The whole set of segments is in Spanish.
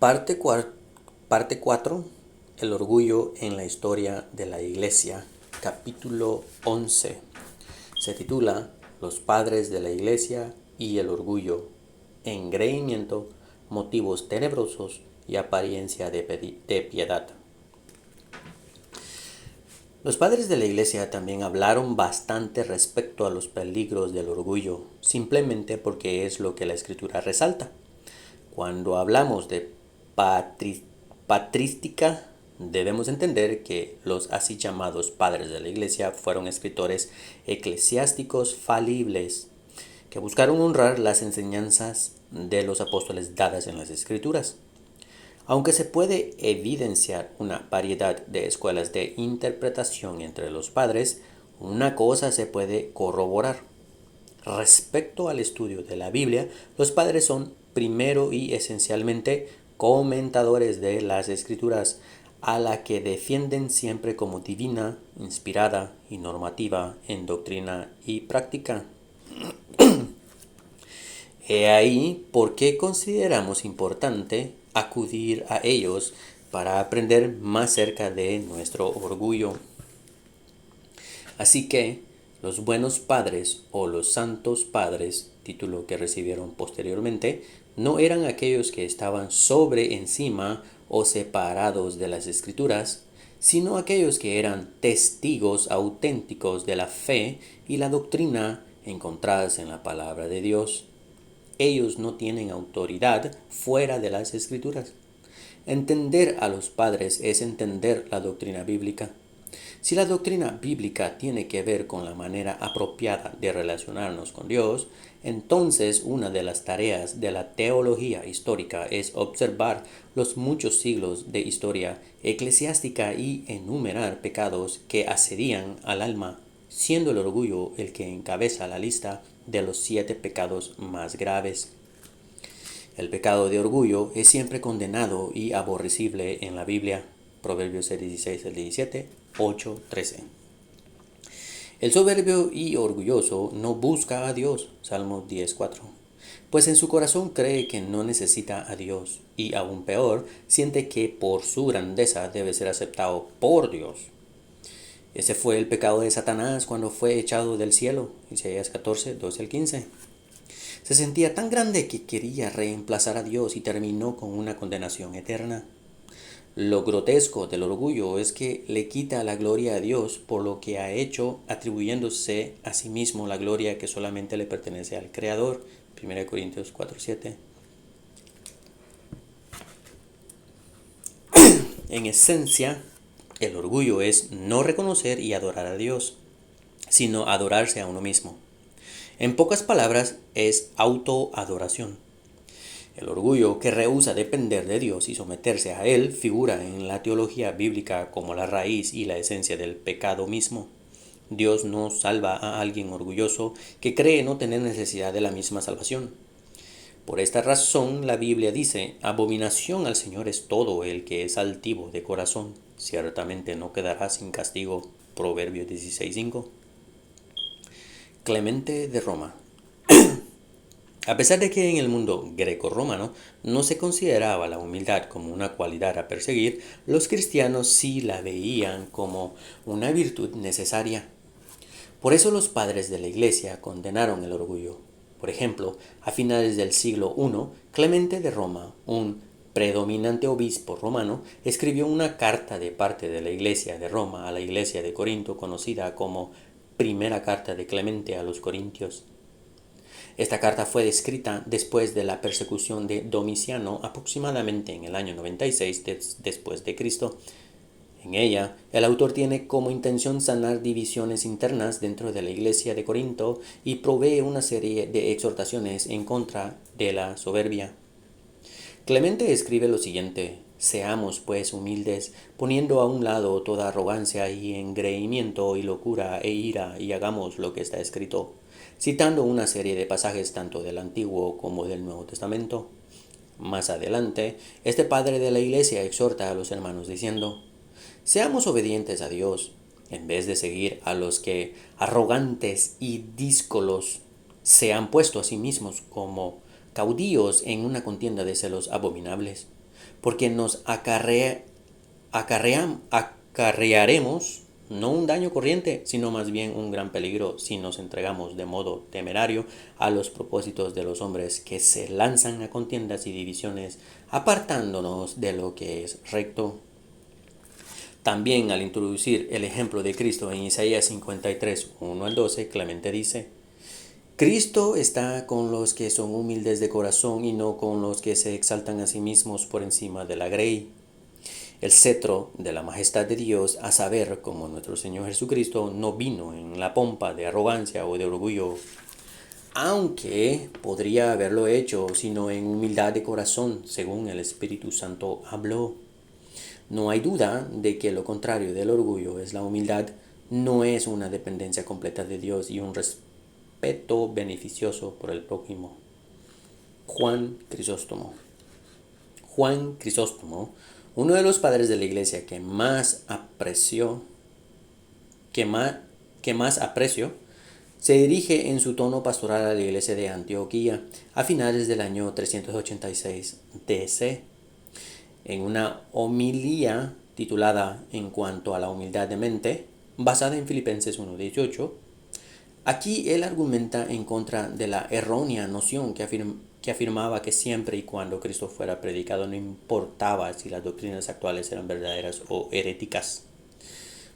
Parte 4, el orgullo en la historia de la Iglesia, capítulo 11. Se titula Los padres de la Iglesia y el orgullo, engreimiento, motivos tenebrosos y apariencia de piedad. Los padres de la Iglesia también hablaron bastante respecto a los peligros del orgullo, simplemente porque es lo que la Escritura resalta. Cuando hablamos de patrística, debemos entender que los así llamados padres de la Iglesia fueron escritores eclesiásticos falibles que buscaron honrar las enseñanzas de los apóstoles dadas en las Escrituras. Aunque se puede evidenciar una variedad de escuelas de interpretación entre los padres, una cosa se puede corroborar. Respecto al estudio de la Biblia, los padres son primero y esencialmente comentadores de las Escrituras, a la que defienden siempre como divina, inspirada y normativa en doctrina y práctica. He ahí por qué consideramos importante acudir a ellos para aprender más cerca de nuestro orgullo. Así que los buenos padres o los santos padres, título que recibieron posteriormente, no eran aquellos que estaban sobre encima o separados de las Escrituras, sino aquellos que eran testigos auténticos de la fe y la doctrina encontradas en la palabra de Dios. Ellos no tienen autoridad fuera de las Escrituras. Entender a los padres es entender la doctrina bíblica. Si la doctrina bíblica tiene que ver con la manera apropiada de relacionarnos con Dios, entonces una de las tareas de la teología histórica es observar los muchos siglos de historia eclesiástica y enumerar pecados que asedían al alma, siendo el orgullo el que encabeza la lista de los 7 pecados más graves. El pecado de orgullo es siempre condenado y aborrecible en la Biblia. Proverbios 16 al 17, 8, 13. El soberbio y orgulloso no busca a Dios. Salmo 10, 4. Pues en su corazón cree que no necesita a Dios y aún peor, siente que por su grandeza debe ser aceptado por Dios. Ese fue el pecado de Satanás cuando fue echado del cielo. Isaías 14, 12 al 15. Se sentía tan grande que quería reemplazar a Dios y terminó con una condenación eterna. Lo grotesco del orgullo es que le quita la gloria a Dios por lo que ha hecho, atribuyéndose a sí mismo la gloria que solamente le pertenece al Creador. 1 Corintios 4:7. En esencia, el orgullo es no reconocer y adorar a Dios, sino adorarse a uno mismo. En pocas palabras, es autoadoración. El orgullo, que rehúsa depender de Dios y someterse a Él, figura en la teología bíblica como la raíz y la esencia del pecado mismo. Dios no salva a alguien orgulloso que cree no tener necesidad de la misma salvación. Por esta razón, la Biblia dice: abominación al Señor es todo el que es altivo de corazón, ciertamente no quedará sin castigo. Proverbios 16:5. Clemente de Roma. A pesar de que en el mundo greco-romano no se consideraba la humildad como una cualidad a perseguir, los cristianos sí la veían como una virtud necesaria. Por eso los padres de la Iglesia condenaron el orgullo. Por ejemplo, a finales del siglo I, Clemente de Roma, un predominante obispo romano, escribió una carta de parte de la Iglesia de Roma a la Iglesia de Corinto, conocida como Primera Carta de Clemente a los Corintios. Esta carta fue escrita después de la persecución de Domiciano, aproximadamente en el año 96 después de Cristo. En ella, el autor tiene como intención sanar divisiones internas dentro de la iglesia de Corinto y provee una serie de exhortaciones en contra de la soberbia. Clemente escribe lo siguiente: seamos pues humildes, poniendo a un lado toda arrogancia y engreimiento y locura e ira, y hagamos lo que está escrito, citando una serie de pasajes tanto del Antiguo como del Nuevo Testamento. Más adelante, este padre de la iglesia exhorta a los hermanos diciendo: seamos obedientes a Dios, en vez de seguir a los que, arrogantes y díscolos, se han puesto a sí mismos como caudillos en una contienda de celos abominables. porque nos acarrearemos no un daño corriente, sino más bien un gran peligro si nos entregamos de modo temerario a los propósitos de los hombres que se lanzan a contiendas y divisiones, apartándonos de lo que es recto. También al introducir el ejemplo de Cristo en Isaías 53, 1 al 12, Clemente dice: Cristo está con los que son humildes de corazón y no con los que se exaltan a sí mismos por encima de la grey. El cetro de la majestad de Dios, a saber, como nuestro Señor Jesucristo, no vino en la pompa de arrogancia o de orgullo, aunque podría haberlo hecho, sino en humildad de corazón, según el Espíritu Santo habló. No hay duda de que lo contrario del orgullo es la humildad, no es una dependencia completa de Dios y un respeto beneficioso por el prójimo. Juan Crisóstomo. Juan Crisóstomo, uno de los padres de la iglesia que más aprecio, se dirige en su tono pastoral a la iglesia de Antioquía a finales del año 386 DC. En una homilía titulada En cuanto a la humildad de mente, basada en Filipenses 1:18, aquí él argumenta en contra de la errónea noción que afirmaba que siempre y cuando Cristo fuera predicado no importaba si las doctrinas actuales eran verdaderas o heréticas.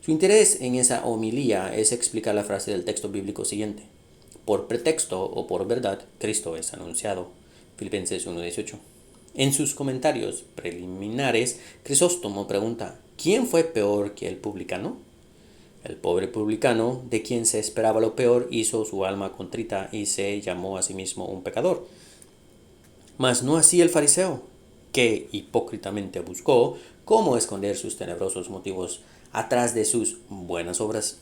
Su interés en esa homilía es explicar la frase del texto bíblico siguiente: por pretexto o por verdad, Cristo es anunciado. Filipenses 1:18. En sus comentarios preliminares, Crisóstomo pregunta: ¿quién fue peor que el publicano? El pobre publicano, de quien se esperaba lo peor, hizo su alma contrita y se llamó a sí mismo un pecador. Mas no así el fariseo, que hipócritamente buscó cómo esconder sus tenebrosos motivos atrás de sus buenas obras.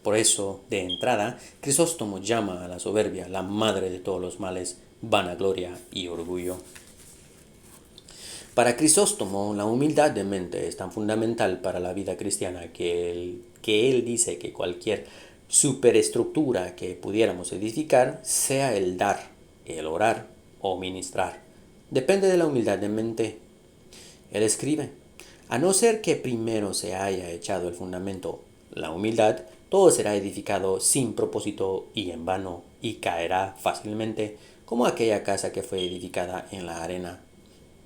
Por eso, de entrada, Crisóstomo llama a la soberbia la madre de todos los males, vanagloria y orgullo. Para Crisóstomo, la humildad de mente es tan fundamental para la vida cristiana que él dice que cualquier superestructura que pudiéramos edificar, sea el dar, el orar o ministrar, depende de la humildad de mente. Él escribe: a no ser que primero se haya echado el fundamento, la humildad, todo será edificado sin propósito y en vano, y caerá fácilmente, como aquella casa que fue edificada en la arena.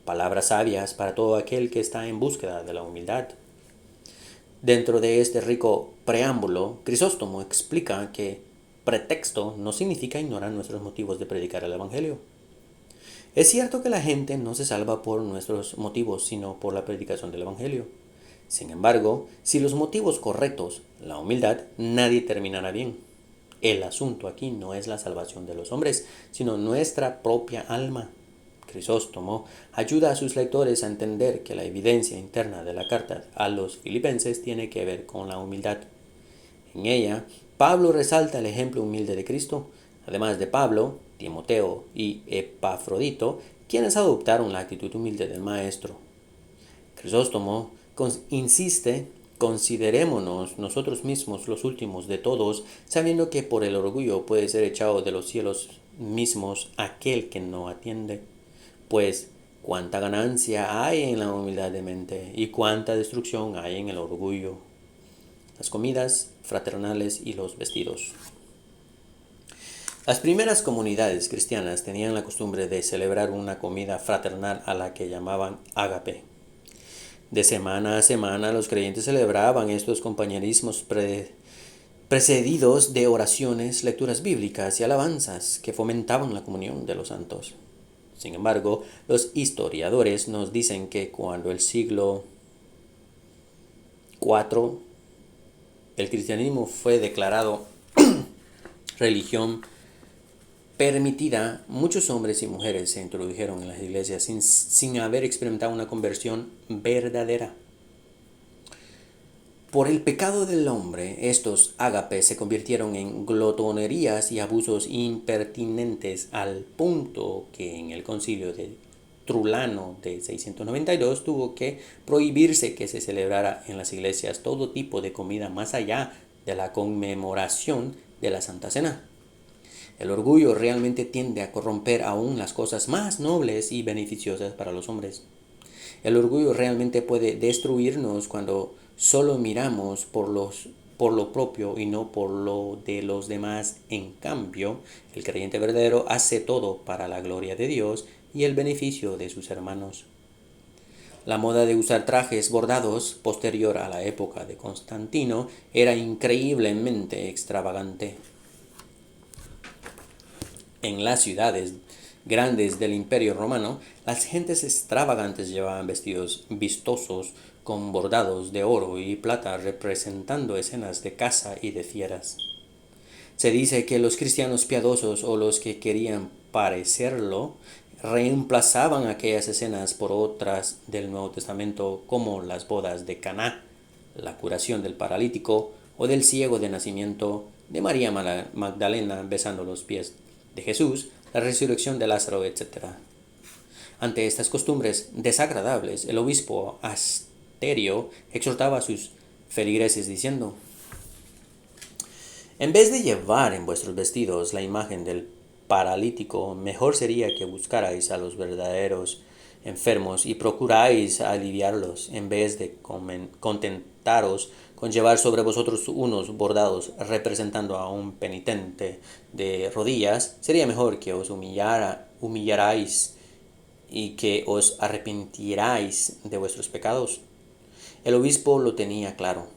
Palabras sabias para todo aquel que está en búsqueda de la humildad. Dentro de este rico preámbulo, Crisóstomo explica que pretexto no significa ignorar nuestros motivos de predicar el Evangelio. Es cierto que la gente no se salva por nuestros motivos, sino por la predicación del Evangelio. Sin embargo, si los motivos correctos, la humildad, nadie terminará bien. El asunto aquí no es la salvación de los hombres, sino nuestra propia alma. Crisóstomo ayuda a sus lectores a entender que la evidencia interna de la carta a los filipenses tiene que ver con la humildad. En ella, Pablo resalta el ejemplo humilde de Cristo, además de Pablo, Timoteo y Epafrodito, quienes adoptaron la actitud humilde del Maestro. Crisóstomo insiste: considerémonos nosotros mismos los últimos de todos, sabiendo que por el orgullo puede ser echado de los cielos mismos aquel que no atiende. Pues cuánta ganancia hay en la humildad de mente y cuánta destrucción hay en el orgullo. Las comidas fraternales y los vestidos. Las primeras comunidades cristianas tenían la costumbre de celebrar una comida fraternal a la que llamaban ágape. De semana a semana los creyentes celebraban estos compañerismos precedidos de oraciones, lecturas bíblicas y alabanzas que fomentaban la comunión de los santos. Sin embargo, los historiadores nos dicen que cuando el siglo IV el cristianismo fue declarado religión permitida, muchos hombres y mujeres se introdujeron en las iglesias sin haber experimentado una conversión verdadera. Por el pecado del hombre, estos ágapes se convirtieron en glotonerías y abusos impertinentes, al punto que en el concilio de Trulano de 692 tuvo que prohibirse que se celebrara en las iglesias todo tipo de comida más allá de la conmemoración de la Santa Cena. El orgullo realmente tiende a corromper aún las cosas más nobles y beneficiosas para los hombres. El orgullo realmente puede destruirnos cuando solo miramos por lo propio y no por lo de los demás. En cambio, el creyente verdadero hace todo para la gloria de Dios y el beneficio de sus hermanos. La moda de usar trajes bordados, posterior a la época de Constantino, era increíblemente extravagante. En las ciudades grandes del Imperio Romano, las gentes extravagantes llevaban vestidos vistosos con bordados de oro y plata representando escenas de caza y de fieras. Se dice que los cristianos piadosos o los que querían parecerlo reemplazaban aquellas escenas por otras del Nuevo Testamento como las bodas de Caná, la curación del paralítico o del ciego de nacimiento, de María Magdalena besando los pies de Jesús, la resurrección de Lázaro, etc. Ante estas costumbres desagradables, el obispo Asterio exhortaba a sus feligreses diciendo: en vez de llevar en vuestros vestidos la imagen del paralítico, mejor sería que buscarais a los verdaderos enfermos y procuráis aliviarlos, en vez de contentaros con llevar sobre vosotros unos bordados representando a un penitente de rodillas. Sería mejor que os humillarais y que os arrepintierais de vuestros pecados. El obispo lo tenía claro.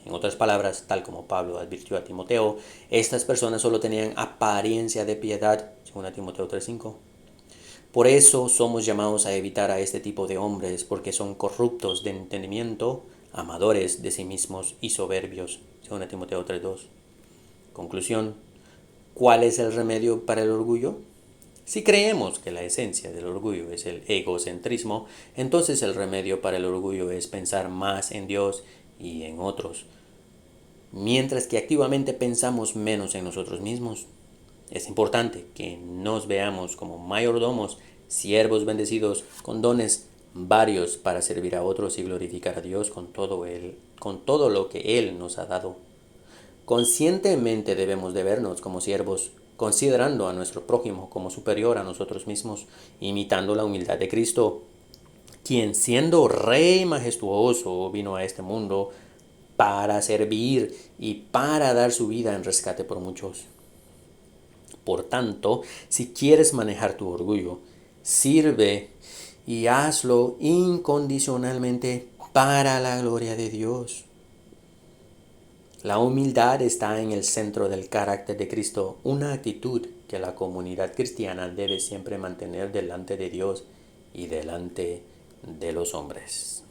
En otras palabras, tal como Pablo advirtió a Timoteo, estas personas solo tenían apariencia de piedad, según Timoteo 3:5. Por eso somos llamados a evitar a este tipo de hombres, porque son corruptos de entendimiento, amadores de sí mismos y soberbios, según Timoteo 3:2. Conclusión: ¿cuál es el remedio para el orgullo? Si creemos que la esencia del orgullo es el egocentrismo, entonces el remedio para el orgullo es pensar más en Dios y en otros, mientras que activamente pensamos menos en nosotros mismos. Es importante que nos veamos como mayordomos, siervos bendecidos, con dones varios para servir a otros y glorificar a Dios con todo lo que Él nos ha dado. Conscientemente debemos de vernos como siervos, considerando a nuestro prójimo como superior a nosotros mismos, imitando la humildad de Cristo, quien siendo Rey majestuoso vino a este mundo para servir y para dar su vida en rescate por muchos. Por tanto, si quieres manejar tu orgullo, sirve y hazlo incondicionalmente para la gloria de Dios. La humildad está en el centro del carácter de Cristo, una actitud que la comunidad cristiana debe siempre mantener delante de Dios y delante de los hombres.